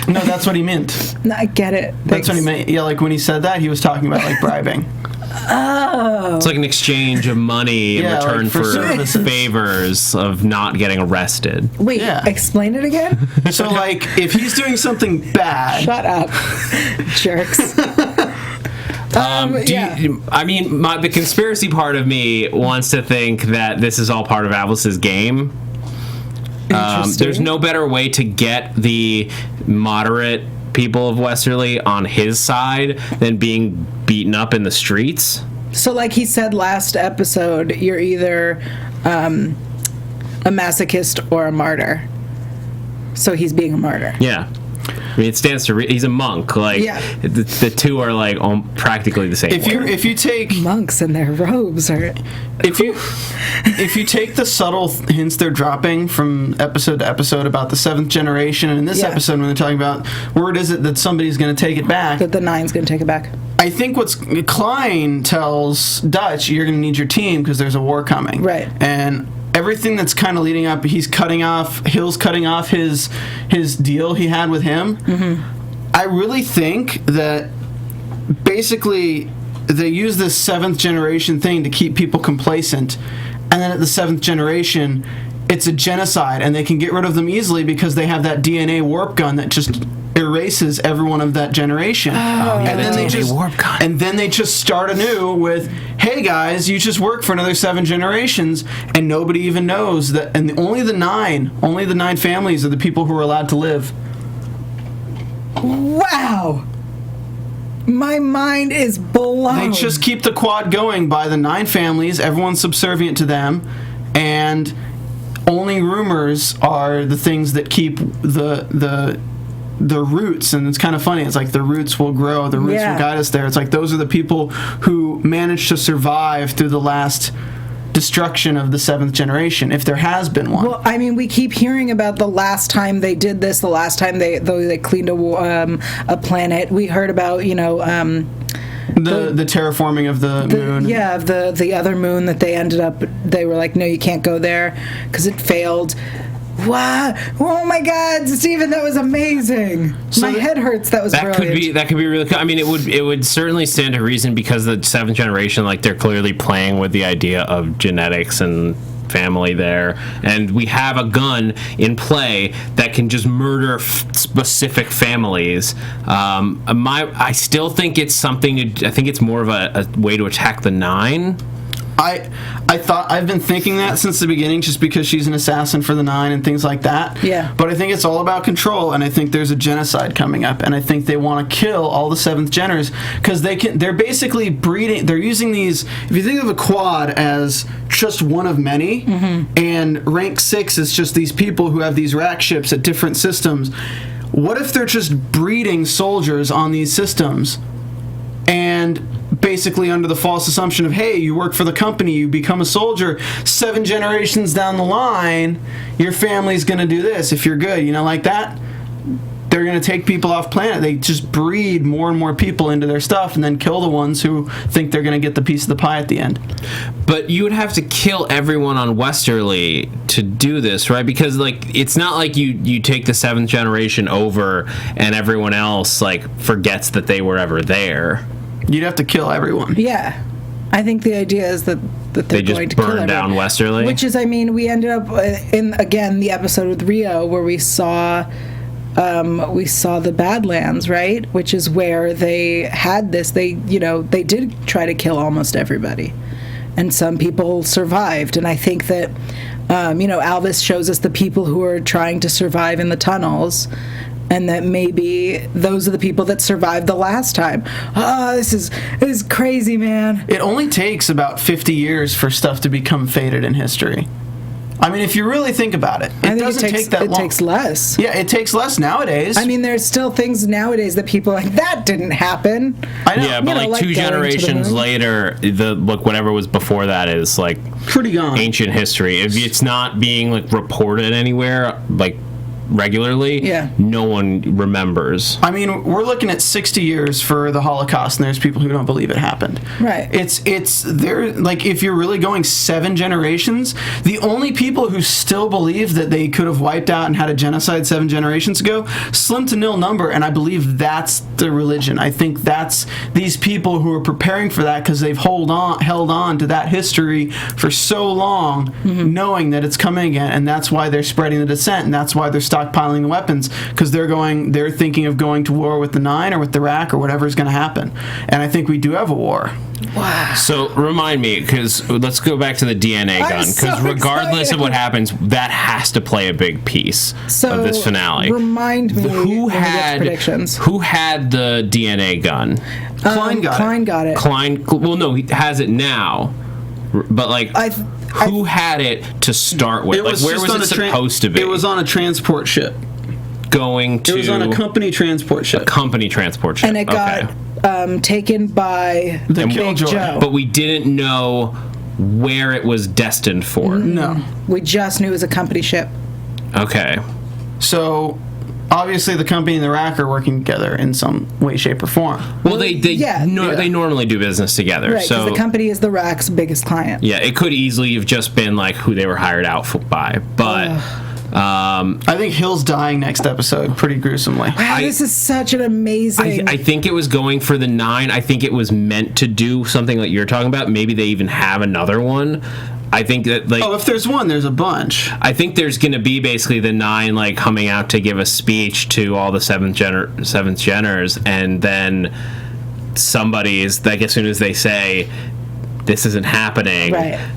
Speaker 3: No, that's what he meant.
Speaker 2: No, I get it.
Speaker 3: That's what he meant. Yeah, like when he said that, he was talking about like bribing.
Speaker 2: Oh.
Speaker 4: It's like an exchange of money in return
Speaker 3: like for
Speaker 4: favors of not getting arrested.
Speaker 2: Wait, explain it again?
Speaker 3: So, like, if he's doing something bad...
Speaker 2: Shut up, jerks.
Speaker 4: The conspiracy part of me wants to think that this is all part of Alvis's game. There's no better way to get the moderate people of Westerly on his side than being beaten up in the streets.
Speaker 2: So like he said last episode, you're either a masochist or a martyr. So he's being a martyr.
Speaker 4: Yeah. I mean, it stands to he's a monk. Like, the two are like practically the same.
Speaker 3: If you take
Speaker 2: monks and their robes are.
Speaker 3: If you take the subtle hints they're dropping from episode to episode about the 7th generation, and in this episode when they're talking about word is it that somebody's going to take it back,
Speaker 2: that the Nine's going to take it back.
Speaker 3: I think Khlyen tells Dutch, you're going to need your team because there's a war coming.
Speaker 2: Right.
Speaker 3: And everything that's kind of leading up, Hill's cutting off his deal he had with him. Mm-hmm. I really think that basically they use this 7th generation thing to keep people complacent, and then at the 7th generation it's a genocide, and they can get rid of them easily because they have that DNA warp gun that just erases everyone of that generation. And then they just
Speaker 4: warp gun.
Speaker 3: And then they just start anew with, hey guys, you just work for another 7 generations, and nobody even knows that. And only the nine families are the people who are allowed to live.
Speaker 2: Wow. My mind is blown.
Speaker 3: They just keep the quad going by the 9 families. Everyone's subservient to them, and only rumors are the things that keep the roots. And it's kind of funny. It's like the roots will grow. The roots will guide us there. It's like those are the people who managed to survive through the last destruction of the 7th generation, if there has been one.
Speaker 2: Well, I mean, we keep hearing about the last time they did this, the last time they cleaned a planet. We heard about,
Speaker 3: the terraforming of the moon.
Speaker 2: Yeah, the other moon that they were like, no, you can't go there because it failed. Wow! Oh my God, Stephen, that was amazing. My head hurts. That was brilliant.
Speaker 4: That could be really cool. I mean, it would certainly stand to reason because the 7th generation, like, they're clearly playing with the idea of genetics and family there, and we have a gun in play that can just murder specific families. I still think it's something. I think it's more of a way to attack the 9.
Speaker 3: I've been thinking that since the beginning, just because she's an assassin for the 9 and things like that.
Speaker 2: Yeah.
Speaker 3: But I think it's all about control, and I think there's a genocide coming up, and I think they want to kill all the 7th Jenners because they're basically breeding. They're using these. If you think of a quad as just one of many, and rank 6 is just these people who have these rack ships at different systems. What if they're just breeding soldiers on these systems, and basically under the false assumption of, hey, you work for the company, you become a soldier, 7 generations down the line, your family's going to do this if you're good, like that? They're going to take people off planet. They just breed more and more people into their stuff and then kill the ones who think they're going to get the piece of the pie at the end.
Speaker 4: But you would have to kill everyone on Westerly to do this, right? Because, like, it's not like you take the 7th generation over and everyone else, like, forgets that they were ever there.
Speaker 3: You'd have to kill everyone.
Speaker 2: Yeah. I think the idea is that they're going to kill everyone.
Speaker 4: They just burn down Westerly?
Speaker 2: Which is, I mean, we ended up in, again, the episode with Rio where we saw the Badlands, right? Which is where they had this. They did try to kill almost everybody. And some people survived. And I think that, Alvis shows us the people who are trying to survive in the tunnels. And that maybe those are the people that survived the last time. Oh, this is crazy, man.
Speaker 3: It only takes about 50 years for stuff to become faded in history. I mean, if you really think about it, it doesn't take that long.
Speaker 2: It takes less.
Speaker 3: Yeah, it takes less nowadays.
Speaker 2: I mean, there's still things nowadays that people are like, that didn't happen.
Speaker 3: I know.
Speaker 4: Yeah, but like 2 generations later, whatever was before that is like
Speaker 3: pretty gone.
Speaker 4: Ancient history. If it's not being like reported anywhere, like regularly, no one remembers.
Speaker 3: I mean, we're looking at 60 years for the Holocaust, and there's people who don't believe it happened.
Speaker 2: Right.
Speaker 3: It's there. Like, if you're really going 7 generations, the only people who still believe that they could have wiped out and had a genocide 7 generations ago, slim to nil number, and I believe that's the religion. I think that's these people who are preparing for that because they've held on to that history for so long, knowing that it's coming again, and that's why they're spreading the dissent, and that's why they're stockpiling the weapons, because they're thinking of going to war with the 9 or with the Rack or whatever's going to happen. And I think we do have a war.
Speaker 2: Wow.
Speaker 4: So remind me, because let's go back to the DNA gun, because regardless of what happens, that has to play a big piece of this finale.
Speaker 2: Remind me
Speaker 4: who had
Speaker 2: predictions.
Speaker 4: Who had the DNA gun?
Speaker 3: Khlyen got it.
Speaker 4: Khlyen, well, no, he has it now, but like. Who had it to start with? Like, where was it supposed to be?
Speaker 3: It was on a transport ship.
Speaker 4: Going to...
Speaker 3: It was on a company transport ship.
Speaker 4: A company transport ship.
Speaker 2: And it got taken by
Speaker 3: the
Speaker 2: Big Joe.
Speaker 4: But we didn't know where it was destined for.
Speaker 3: No.
Speaker 2: We just knew it was a company ship.
Speaker 4: Okay.
Speaker 3: So... obviously, the company and the Rack are working together in some way, shape, or form.
Speaker 4: Well, they normally do business together.
Speaker 2: Right, because the company is the Rack's biggest client.
Speaker 4: Yeah, it could easily have just been like who they were hired out by, but
Speaker 3: I think Hill's dying next episode pretty gruesomely.
Speaker 2: Wow, this is such an amazing...
Speaker 4: I think it was going for the 9. I think it was meant to do something like you're talking about. Maybe they even have another one. I think that, like...
Speaker 3: Oh, if there's one, there's a bunch.
Speaker 4: I think there's going to be basically the 9, like, coming out to give a speech to all the seventh Jenners, and then somebody is, like, as soon as they say, this isn't happening...
Speaker 2: Right.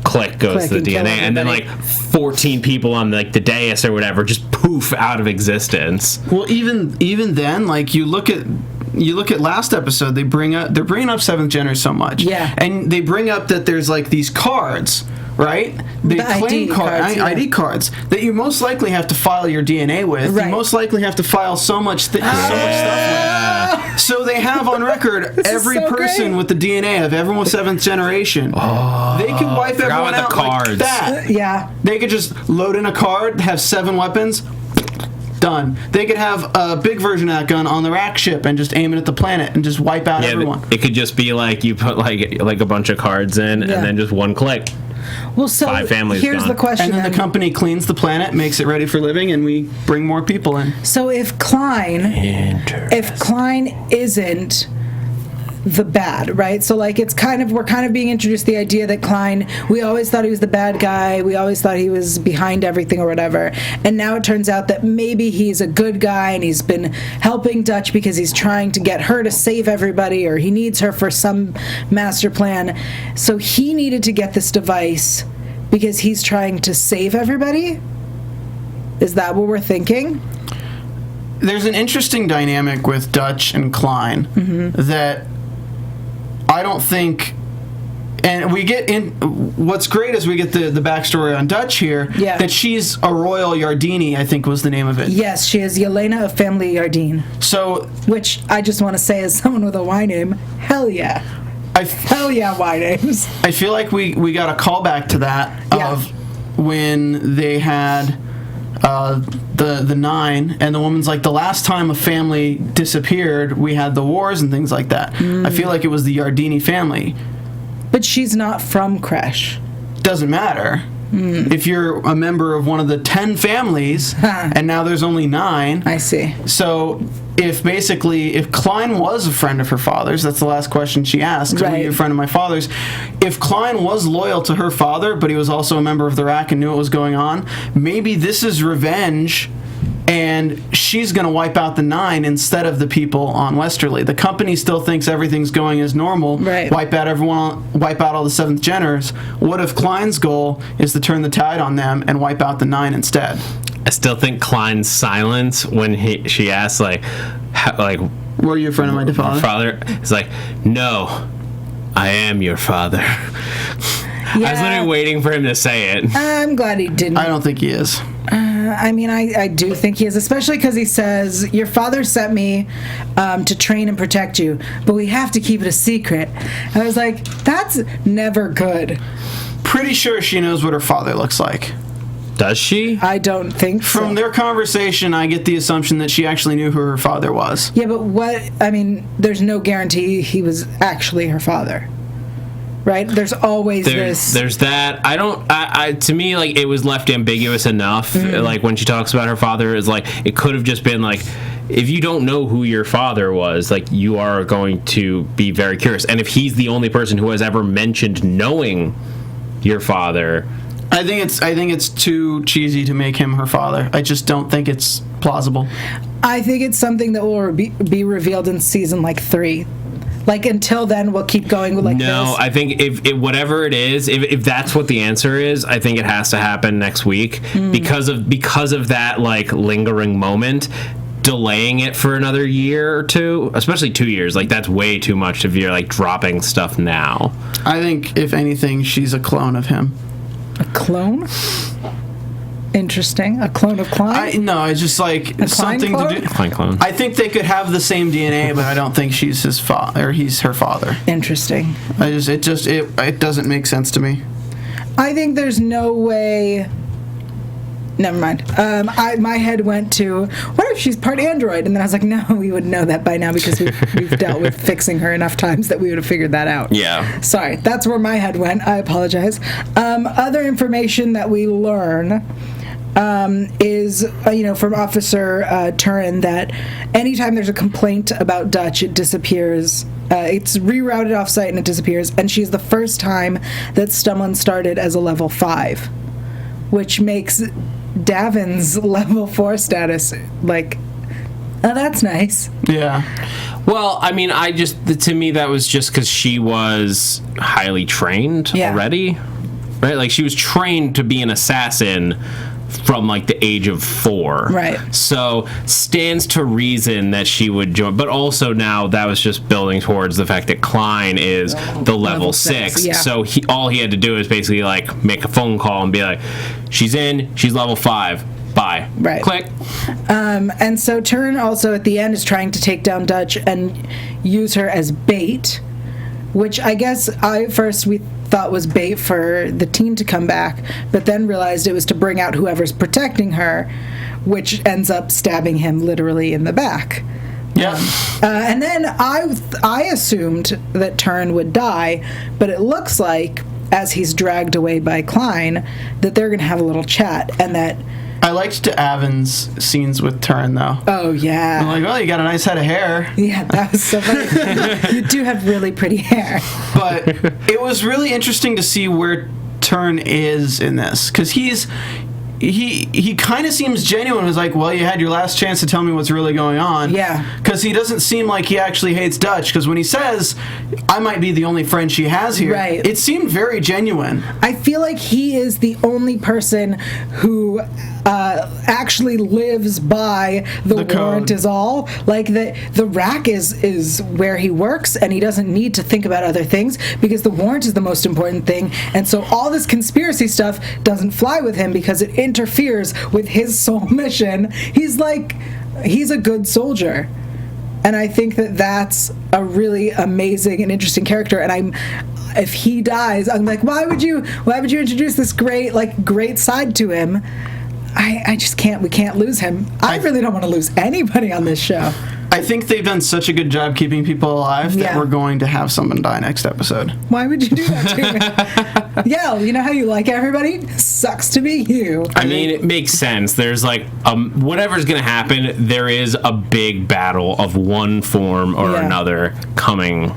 Speaker 4: Click goes to the DNA, and then like 14 people on like the dais or whatever just poof out of existence.
Speaker 3: Well, even then, like you look at last episode, they're bringing up seventh Jenners so much, and they bring up that there's like these cards, right? They claim ID cards that you most likely have to file your DNA with. Right. You most likely have to file so much stuff with. So they have on record every person with the DNA of everyone with seventh generation. They could wipe everyone out like that.
Speaker 2: Yeah.
Speaker 3: They could just load in a card, have 7 weapons. Done. They could have a big version of that gun on the rack ship and just aim it at the planet and just wipe out everyone.
Speaker 4: It could just be like you put like a bunch of cards in and then just one click.
Speaker 2: Well, so
Speaker 4: 5 families
Speaker 2: here's
Speaker 4: gone.
Speaker 2: the question.
Speaker 3: And then the company cleans the planet, makes it ready for living, and we bring more people in.
Speaker 2: So if Khlyen isn't the bad, right? So like we're kind of being introduced to the idea that Khlyen, we always thought he was the bad guy, we always thought he was behind everything or whatever, and now it turns out that maybe he's a good guy and he's been helping Dutch because he's trying to get her to save everybody, or he needs her for some master plan. So he needed to get this device because he's trying to save everybody? Is that what we're thinking?
Speaker 3: There's an interesting dynamic with Dutch and Khlyen that I don't think, and we get in. What's great is we get the backstory on Dutch here.
Speaker 2: Yeah.
Speaker 3: That she's a royal Yardini, I think was the name of it.
Speaker 2: Yes, she is Yelena of family Yardine.
Speaker 3: So,
Speaker 2: which I just want to say, as someone with a Y name, hell yeah, hell yeah, Y names.
Speaker 3: I feel like we got a callback to that of when they had the 9, and the woman's like, the last time a family disappeared, we had the wars and things like that. I feel like it was the Yardini family.
Speaker 2: But she's not from Kresh.
Speaker 3: Doesn't matter. If you're a member of one of the 10 families, and now there's only 9.
Speaker 2: I see.
Speaker 3: So if Khlyen was a friend of her father's, that's the last question she asked, were you a friend of my father's? If Khlyen was loyal to her father, but he was also a member of the RAC and knew what was going on, maybe this is revenge, and she's going to wipe out the 9 instead of the people on Westerly. The company still thinks everything's going as normal.
Speaker 2: Right.
Speaker 3: Wipe out all the 7th Jenners. What if Klein's goal is to turn the tide on them and wipe out the 9 instead?
Speaker 4: I still think Klein's silence when she asks, like,
Speaker 3: were you a friend of my father?
Speaker 4: Is like, no, I am your father. I was literally waiting for him to say it.
Speaker 2: I'm glad he didn't.
Speaker 3: I don't think he is.
Speaker 2: I mean, I do think he is, especially because he says, your father sent me to train and protect you, but we have to keep it a secret. I was like, that's never good.
Speaker 3: Pretty sure she knows what her father looks like.
Speaker 4: Does she?
Speaker 2: I don't think so.
Speaker 3: From their conversation, I get the assumption that she actually knew who her father was.
Speaker 2: Yeah, but there's no guarantee he was actually her father. Right? There's always this.
Speaker 4: There's that. To me, like, it was left ambiguous enough. Like, when she talks about her father, is like, it could have just been like, if you don't know who your father was, like, you are going to be very curious. And if he's the only person who has ever mentioned knowing your father,
Speaker 3: I think it's too cheesy to make him her father. I just don't think it's plausible.
Speaker 2: I think it's something that will be revealed in season 3. Like, until then, we'll keep going with this.
Speaker 4: No, I think if whatever it is, if that's what the answer is, I think it has to happen next week because of that, like, lingering moment. Delaying it for another year or 2, especially 2 years, like, that's way too much if you're, like, dropping stuff now.
Speaker 3: I think, if anything, she's a clone of him.
Speaker 2: A clone? Interesting. A clone of Khlyen?
Speaker 3: No, it's just like something to do.
Speaker 4: Khlyen clone.
Speaker 3: I think they could have the same DNA, but I don't think she's his father or he's her father.
Speaker 2: Interesting.
Speaker 3: It doesn't make sense to me.
Speaker 2: I think there's no way. Never mind. My head went to, what if she's part android? And then I was like, no, we would know that by now because we've dealt with fixing her enough times that we would have figured that out.
Speaker 4: Yeah.
Speaker 2: Sorry, that's where my head went. I apologize. Other information that we learn is, from Officer Turin, that anytime there's a complaint about Dutch, it disappears It's rerouted off-site and it disappears, and she's the first time that someone started as a level 5, which makes Davin's level 4 status like, oh, that's nice.
Speaker 3: Yeah.
Speaker 4: Well, I mean, to me, that was just because she was highly trained already, right? Like, she was trained to be an assassin from, like, the age of 4.
Speaker 2: Right.
Speaker 4: So, stands to reason that she would join. But also now, that was just building towards the fact that Khlyen is the level 6.
Speaker 2: Yeah.
Speaker 4: So, all he had to do is basically, like, make a phone call and be like, she's in, she's level 5. Bye.
Speaker 2: Right.
Speaker 4: Click.
Speaker 2: And so Turn also at the end is trying to take down Dutch and use her as bait, which I guess we thought was bait for the team to come back, but then realized it was to bring out whoever's protecting her, which ends up stabbing him literally in the back.
Speaker 3: Yeah.
Speaker 2: And then I assumed that Turn would die, but it looks like, as he's dragged away by Khlyen, that they're going to have a little chat, and that...
Speaker 3: I liked Avin's scenes with Turn, though.
Speaker 2: Oh, yeah.
Speaker 3: I'm like, well, you got a nice head of hair.
Speaker 2: Yeah, that was so funny. You do have really pretty hair.
Speaker 3: But it was really interesting to see where Turn is in this, because he kind of seems genuine. He's like, well, you had your last chance to tell me what's really going on.
Speaker 2: Yeah.
Speaker 3: Because he doesn't seem like he actually hates Dutch, because when he says, I might be the only friend she has here,
Speaker 2: right,
Speaker 3: it seemed very genuine.
Speaker 2: I feel like he is the only person who actually lives by the warrant
Speaker 3: code.
Speaker 2: Is all. Like, the rack is where he works, and he doesn't need to think about other things, because the warrant is the most important thing, and so all this conspiracy stuff doesn't fly with him because it interferes with his sole mission. He's a good soldier. And I think that that's a really amazing and interesting character. And if he dies, I'm like, why would you introduce this great side to him? I just can't. We can't lose him. I really don't want to lose anybody on this show.
Speaker 3: I think they've done such a good job keeping people alive that we're going to have someone die next episode.
Speaker 2: Why would you do that to me? Yael, you know how you like everybody? Sucks to be you.
Speaker 4: I mean, it makes sense. There's like, whatever's going to happen, there is a big battle of one form or another coming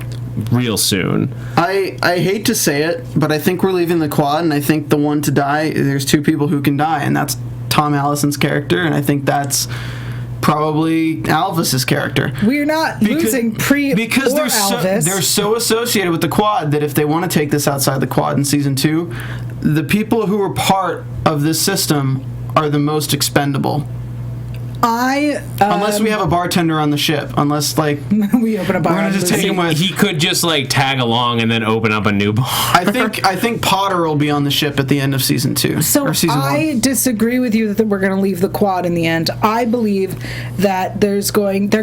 Speaker 4: real soon.
Speaker 3: I hate to say it, but I think we're leaving the quad, and I think the one to die, there's 2 people who can die, and that's Tom Allison's character, and I think that's probably Alvis's character.
Speaker 2: We're not losing
Speaker 3: because they're
Speaker 2: Alvis.
Speaker 3: They're so associated with the quad that if they want to take this outside the quad in season 2, the people who are part of this system are the most expendable. Unless we have a bartender on the ship. Unless, like...
Speaker 2: we open a bar.
Speaker 3: We're going to just take him with...
Speaker 4: He could just, like, tag along and then open up a new bar.
Speaker 3: I think Potter will be on the ship at the end of season 2.
Speaker 2: So
Speaker 3: or season
Speaker 2: I
Speaker 3: 1.
Speaker 2: disagree with you that we're going to leave the quad in the end. I believe that they're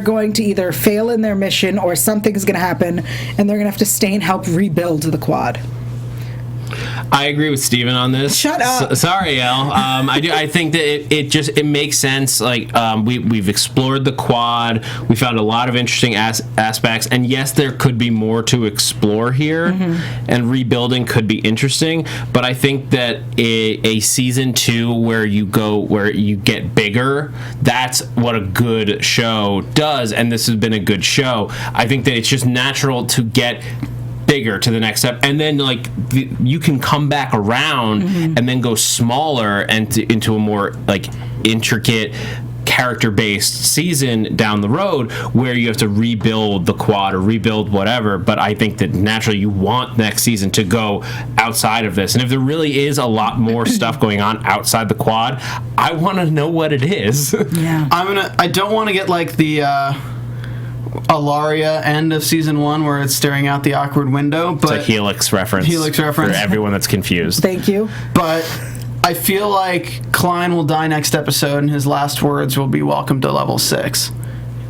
Speaker 2: going to either fail in their mission or something's going to happen, and they're going to have to stay and help rebuild the quad.
Speaker 4: I agree with Stephen on this.
Speaker 2: Shut up.
Speaker 4: Sorry, Yael. I do. I think that it makes sense. Like, we've explored the quad. We found a lot of interesting aspects, and yes, there could be more to explore here, and rebuilding could be interesting. But I think that a season 2 where you get bigger, that's what a good show does, and this has been a good show. I think that it's just natural to get bigger to the next step, and then you can come back around and then go smaller and into a more like intricate character-based season down the road where you have to rebuild the quad or rebuild whatever. But I think that naturally you want next season to go outside of this, and if there really is a lot more stuff going on outside the quad, I want to know what it is.
Speaker 2: I
Speaker 3: don't want to get like the Alaria end of season 1 where it's staring out the awkward window, but
Speaker 4: it's a Helix reference for everyone that's confused.
Speaker 2: Thank you.
Speaker 3: But I feel like Khlyen will die next episode, and his last words will be "Welcome to level 6,"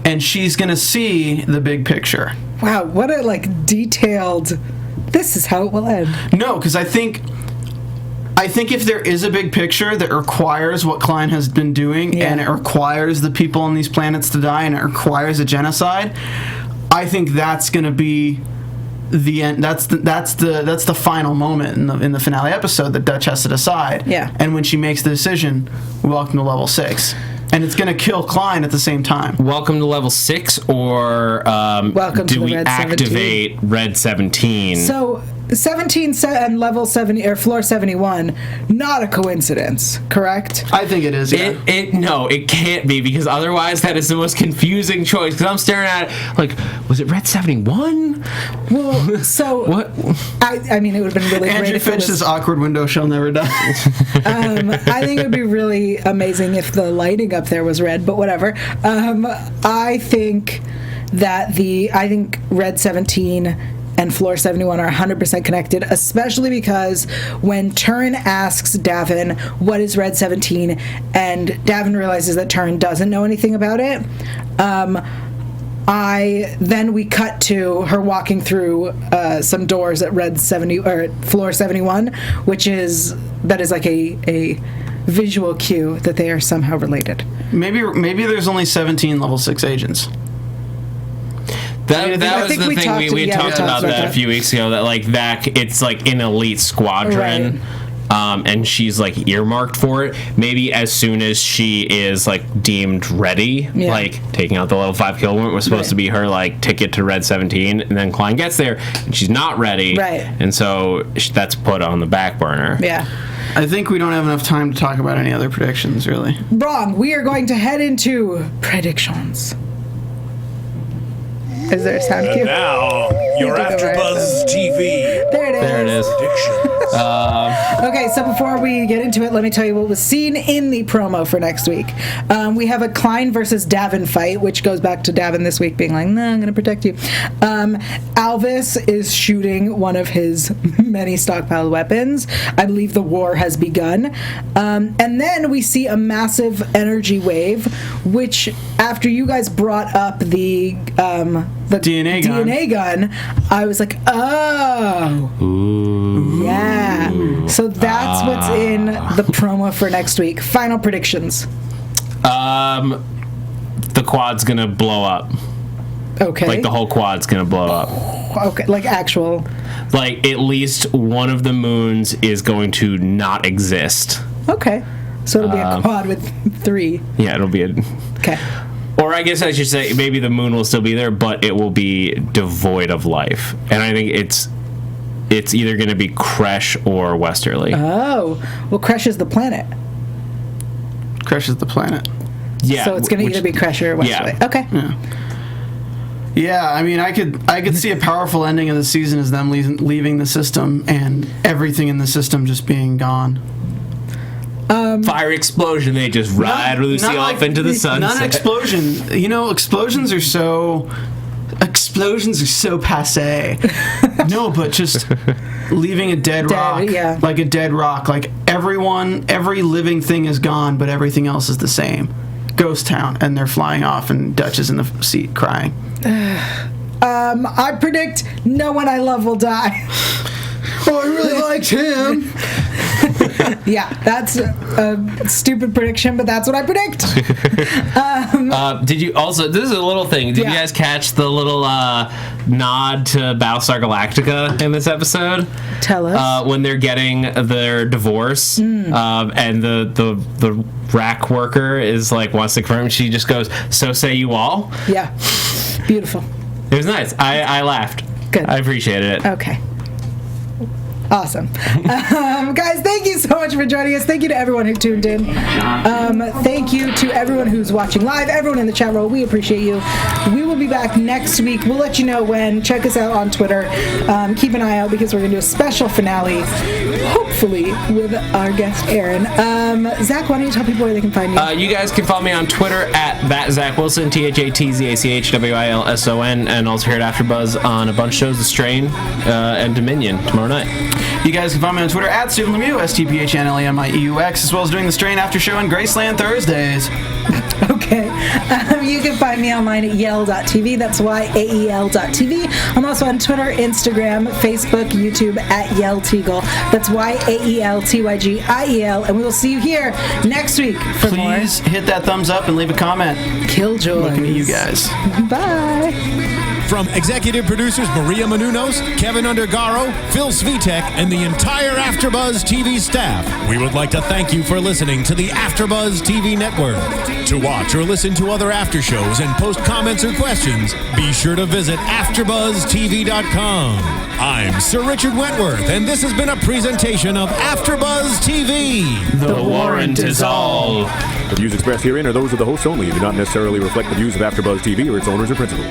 Speaker 3: and she's gonna see the big picture.
Speaker 2: Wow, what a detailed. This is how it will end.
Speaker 3: No, because I think if there is a big picture that requires what Khlyen has been doing, and it requires the people on these planets to die, and it requires a genocide, I think that's going to be the end. That's the final moment in the finale episode that Dutch has to decide.
Speaker 2: Yeah.
Speaker 3: And when she makes the decision, welcome to level 6. And and it's going to kill Khlyen at the same time.
Speaker 4: Welcome to level 6, or
Speaker 2: Welcome
Speaker 4: do
Speaker 2: to the
Speaker 4: we
Speaker 2: Red
Speaker 4: activate
Speaker 2: 17.
Speaker 4: Red 17?
Speaker 2: So 17 and level 70 or floor 71, not a coincidence, correct?
Speaker 3: I think it is. Yeah.
Speaker 4: No, it can't be, because otherwise that is the most confusing choice. Because I'm staring at it like, was it Red 71?
Speaker 2: Well, so
Speaker 4: What?
Speaker 2: I mean, it would have been really great
Speaker 3: Andrew
Speaker 2: if it
Speaker 3: Finch's
Speaker 2: was,
Speaker 3: awkward window shall never die.
Speaker 2: I think it would be really amazing if the lighting up there was red, but whatever. I think Red 17 and Floor 71 are 100% connected, especially because when Turin asks Davin, what is Red 17, and Davin realizes that Turin doesn't know anything about it, then we cut to her walking through some doors at Floor 71, that is like a visual cue that they are somehow related.
Speaker 3: Maybe there's only 17 level 6 agents.
Speaker 4: That was the thing we talked about that a few weeks ago. That it's like an elite squadron,
Speaker 2: right.
Speaker 4: And she's like earmarked for it. Maybe as soon as she is like deemed ready, like taking out the level 5 kill point was supposed to be her like ticket to Red 17, and then Khlyen gets there and she's not ready,
Speaker 2: right?
Speaker 4: And so that's put on the back burner.
Speaker 2: Yeah.
Speaker 3: I think we don't have enough time to talk about any other predictions, really.
Speaker 2: Wrong. We are going to head into predictions. Is there a sound cue?
Speaker 1: Now, your AfterBuzz TV.
Speaker 2: There it is.
Speaker 4: There it is.
Speaker 2: Okay, so before we get into it, let me tell you what was seen in the promo for next week. We have a Khlyen versus Davin fight, which goes back to Davin this week being like, "No, I'm going to protect you." Alvis is shooting one of his many stockpiled weapons. I believe the war has begun. And then we see a massive energy wave, which, after you guys brought up the DNA gun, I was like, oh.
Speaker 4: Ooh.
Speaker 2: Yeah. So that's what's in the promo for next week. Final predictions.
Speaker 4: The quad's gonna blow up.
Speaker 2: Okay.
Speaker 4: Like the whole quad's gonna blow up.
Speaker 2: Okay, like actual.
Speaker 4: Like at least one of the moons is going to not exist.
Speaker 2: Okay. So it'll be a quad with 3.
Speaker 4: Yeah, it'll be a...
Speaker 2: Okay.
Speaker 4: Or I guess I should say maybe the moon will still be there, but it will be devoid of life. And I think it's either going to be Kresh or Westerly.
Speaker 2: Oh. Well, Kresh is the planet.
Speaker 3: Kresh is the planet.
Speaker 4: Yeah.
Speaker 2: So it's going to either be Kresh or Westerly.
Speaker 4: Yeah.
Speaker 2: Okay.
Speaker 3: Yeah, I mean, I could see a powerful ending of the season as them leaving the system and everything in the system just being gone.
Speaker 4: Fire explosion, they just ride Lucy off into the sunset.
Speaker 3: Not an explosion. You know, explosions are so passe. No, but just leaving a dead rock.
Speaker 2: Yeah.
Speaker 3: Like a dead rock. Like every living thing is gone, but everything else is the same. Ghost town, and they're flying off, and Dutch is in the seat crying.
Speaker 2: I predict no one I love will die.
Speaker 3: Oh, I really liked him.
Speaker 2: Yeah, that's a stupid prediction, but that's what I predict.
Speaker 4: Did you also... This is a little thing. Did you guys catch the little nod to Battlestar Galactica in this episode?
Speaker 2: Tell us.
Speaker 4: When they're getting their divorce, and the rack worker is like, wants to confirm, she just goes, "So say you all?"
Speaker 2: Yeah. Beautiful.
Speaker 4: It was nice. I laughed.
Speaker 2: Good.
Speaker 4: I appreciated it.
Speaker 2: Okay. Awesome. Guys, thank you so much for joining us. Thank you to everyone who tuned in. Thank you to everyone who's watching live, everyone in the chat room. We appreciate you. We will be back next week. We'll let you know when. Check us out on Twitter. Keep an eye out because we're going to do a special finale, hopefully, with our guest, Aaron. Zach, why don't you tell people where they can find you?
Speaker 4: You guys can follow me on Twitter at @ZachWilson, ThatzachWilson, and also here at AfterBuzz on a bunch of shows, The Strain and Dominion tomorrow night.
Speaker 3: You guys can find me on Twitter at Stephen Lemieux, StphnLemieux, as well as doing the Strain After Show on Graceland Thursdays.
Speaker 2: Okay. You can find me online at Yael.tv. That's YAEL.tv. I'm also on Twitter, Instagram, Facebook, YouTube at Yael Tygiel. That's YAELTYGIEL. And we will see you here next week for more.
Speaker 3: Please hit that thumbs up and leave a comment.
Speaker 2: Killjoys.
Speaker 3: Looking at you guys.
Speaker 2: Bye.
Speaker 1: From executive producers Maria Menounos, Kevin Undergaro, Phil Svitek, and the entire AfterBuzz TV staff, we would like to thank you for listening to the AfterBuzz TV network. To watch or listen to other after shows and post comments or questions, be sure to visit AfterBuzzTV.com. I'm Sir Richard Wentworth, and this has been a presentation of AfterBuzz TV.
Speaker 4: The warrant is all.
Speaker 5: The views expressed herein are those of the hosts only and do not necessarily reflect the views of AfterBuzz TV or its owners or principals.